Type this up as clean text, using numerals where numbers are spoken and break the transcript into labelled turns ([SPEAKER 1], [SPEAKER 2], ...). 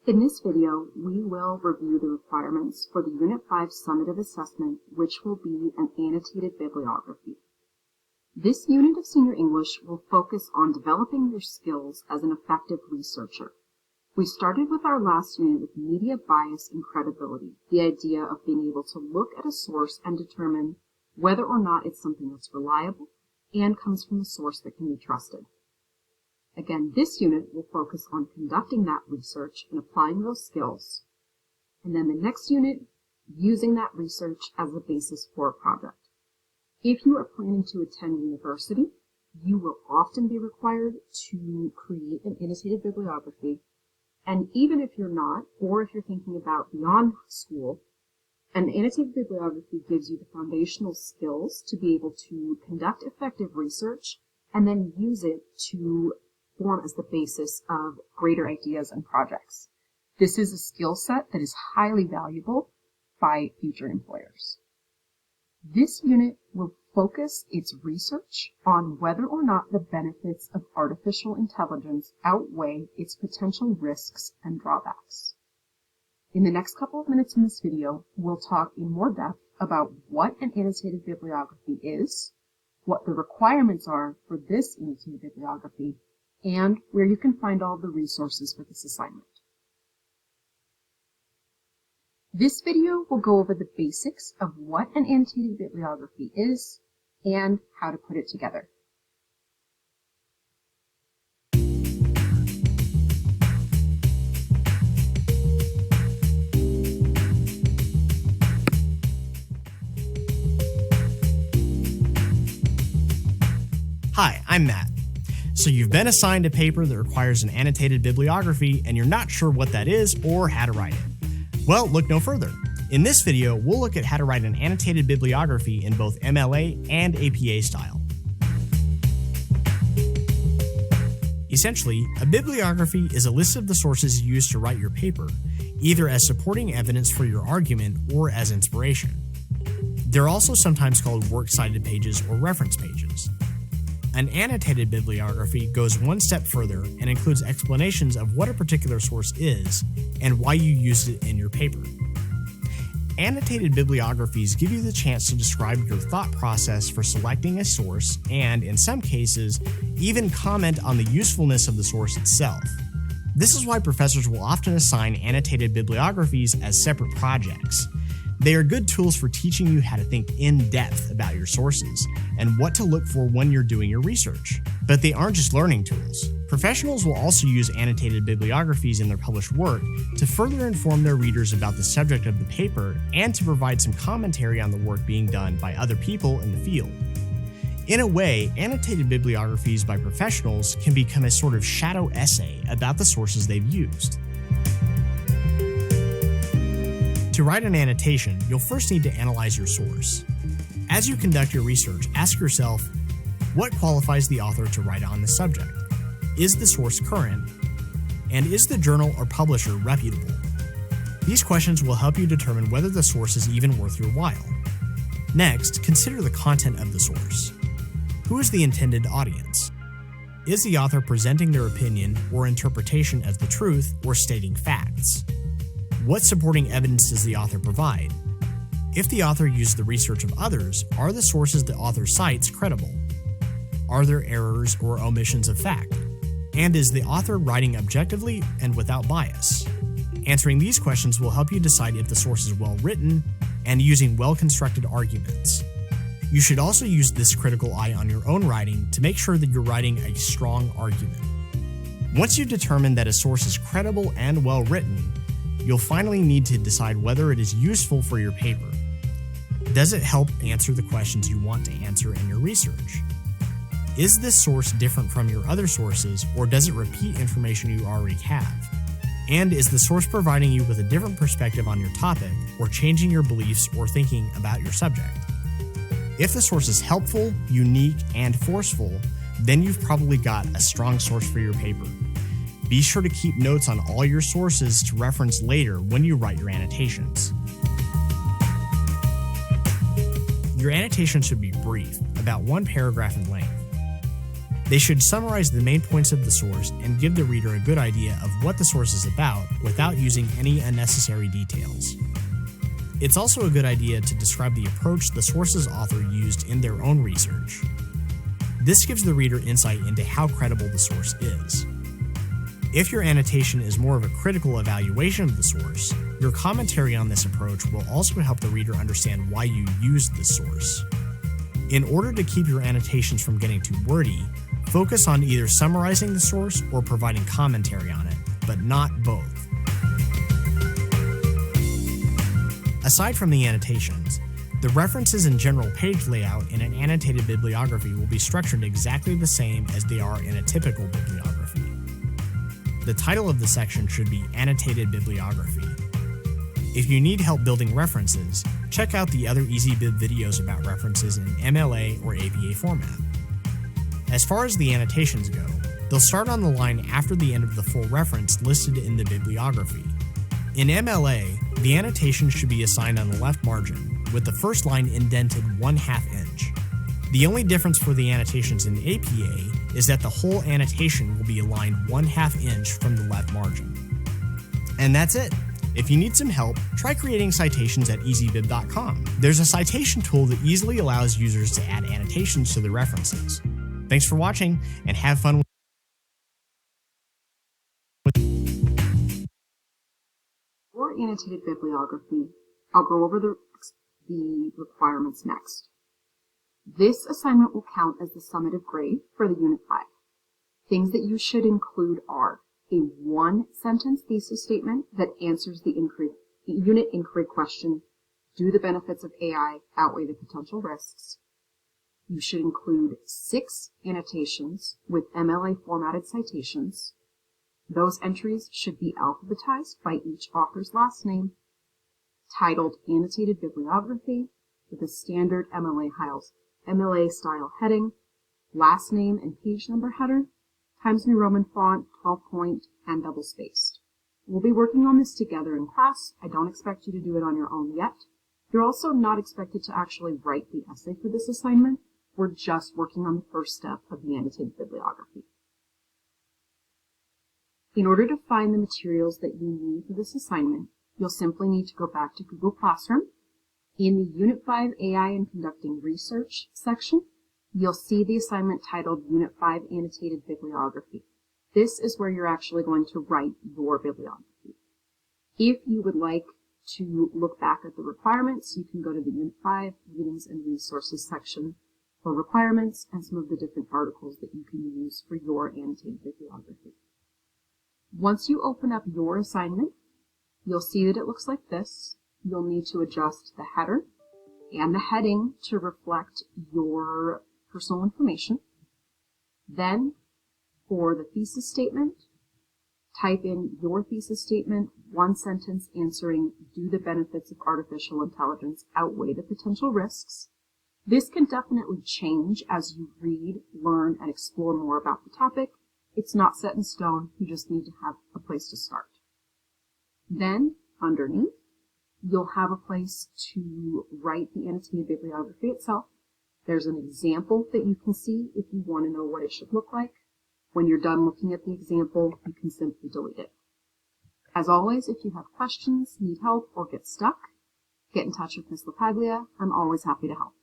[SPEAKER 1] In this video, we will review the requirements for the Unit 5 summative assessment, which will be an annotated bibliography. This unit of Senior English will focus on developing your skills as an effective researcher. We started with our last unit with media bias and credibility, the idea of being able to look at a source and determine whether or not it's something that's reliable and comes from a source that can be trusted. Again, this unit will focus on conducting that research and applying those skills. And then the next unit, using that research as a basis for a project. If you are planning to attend university, you will often be required to create an annotated bibliography. And even if you're not, or if you're thinking about beyond school, an annotated bibliography gives you the foundational skills to be able to conduct effective research and then use it to form as the basis of greater ideas and projects. This is a skill set that is highly valuable by future employers. This unit will focus its research on whether or not the benefits of artificial intelligence outweigh its potential risks and drawbacks. In the next couple of minutes in this video, we'll talk in more depth about what an annotated bibliography is, what the requirements are for this annotated bibliography, and where you can find all the resources for this assignment. This video will go over the basics of what an annotated bibliography is and how to put it together.
[SPEAKER 2] Hi, I'm Matt. So you've been assigned a paper that requires an annotated bibliography and you're not sure what that is or how to write it. Well, look no further. In this video, we'll look at how to write an annotated bibliography in both MLA and APA style. Essentially, a bibliography is a list of the sources you use to write your paper, either as supporting evidence for your argument or as inspiration. They're also sometimes called works cited pages or reference pages. An annotated bibliography goes one step further and includes explanations of what a particular source is and why you used it in your paper. Annotated bibliographies give you the chance to describe your thought process for selecting a source and, in some cases, even comment on the usefulness of the source itself. This is why professors will often assign annotated bibliographies as separate projects. They are good tools for teaching you how to think in depth about your sources and what to look for when you're doing your research. But they aren't just learning tools. Professionals will also use annotated bibliographies in their published work to further inform their readers about the subject of the paper and to provide some commentary on the work being done by other people in the field. In a way, annotated bibliographies by professionals can become a sort of shadow essay about the sources they've used. To write an annotation, you'll first need to analyze your source. As you conduct your research, ask yourself, what qualifies the author to write on the subject? Is the source current? And is the journal or publisher reputable? These questions will help you determine whether the source is even worth your while. Next, consider the content of the source. Who is the intended audience? Is the author presenting their opinion or interpretation as the truth or stating facts? What supporting evidence does the author provide? If the author used the research of others, are the sources the author cites credible? Are there errors or omissions of fact? And is the author writing objectively and without bias? Answering these questions will help you decide if the source is well written and using well-constructed arguments. You should also use this critical eye on your own writing to make sure that you're writing a strong argument. Once you've determined that a source is credible and well written, you'll finally need to decide whether it is useful for your paper. Does it help answer the questions you want to answer in your research? Is this source different from your other sources, or does it repeat information you already have? And is the source providing you with a different perspective on your topic, or changing your beliefs or thinking about your subject? If the source is helpful, unique, and forceful, then you've probably got a strong source for your paper. Be sure to keep notes on all your sources to reference later when you write your annotations. Your annotation should be brief, about one paragraph in length. They should summarize the main points of the source and give the reader a good idea of what the source is about without using any unnecessary details. It's also a good idea to describe the approach the source's author used in their own research. This gives the reader insight into how credible the source is. If your annotation is more of a critical evaluation of the source, your commentary on this approach will also help the reader understand why you used the source. In order to keep your annotations from getting too wordy, focus on either summarizing the source or providing commentary on it, but not both. Aside from the annotations, the references and general page layout in an annotated bibliography will be structured exactly the same as they are in a typical bibliography. The title of the section should be Annotated Bibliography. If you need help building references, check out the other EasyBib videos about references in MLA or APA format. As far as the annotations go, they'll start on the line after the end of the full reference listed in the bibliography. In MLA, the annotation should be assigned on the left margin, with the first line indented 1/2 inch. The only difference for the annotations in APA is that the whole annotation will be aligned 1/2 inch from the left margin. And that's it. If you need some help, try creating citations at easybib.com. There's a citation tool that easily allows users to add annotations to their references. Thanks for watching, and have fun with
[SPEAKER 1] For annotated bibliography, I'll go over the requirements next. This assignment will count as the summative grade for the Unit 5. Things that you should include are a one-sentence thesis statement that answers the unit inquiry question, do the benefits of AI outweigh the potential risks? You should include 6 annotations with MLA formatted citations. Those entries should be alphabetized by each author's last name, titled Annotated Bibliography with a standard MLA style heading, last name and page number header, Times New Roman font, 12-point, and double-spaced. We'll be working on this together in class. I don't expect you to do it on your own yet. You're also not expected to actually write the essay for this assignment. We're just working on the first step of the annotated bibliography. In order to find the materials that you need for this assignment, you'll simply need to go back to Google Classroom. In the Unit 5 AI and Conducting Research section, you'll see the assignment titled Unit 5 Annotated Bibliography. This is where you're actually going to write your bibliography. If you would like to look back at the requirements, you can go to the Unit 5 Readings and Resources section for requirements and some of the different articles that you can use for your annotated bibliography. Once you open up your assignment, you'll see that it looks like this. You'll need to adjust the header and the heading to reflect your personal information. Then, for the thesis statement, type in your thesis statement, one sentence answering, do the benefits of artificial intelligence outweigh the potential risks? This can definitely change as you read, learn, and explore more about the topic. It's not set in stone. You just need to have a place to start. Then, underneath, you'll have a place to write the annotated bibliography itself. There's an example that you can see if you want to know what it should look like. When you're done looking at the example, you can simply delete it. As always, if you have questions, need help, or get stuck, get in touch with Ms. LaPaglia. I'm always happy to help.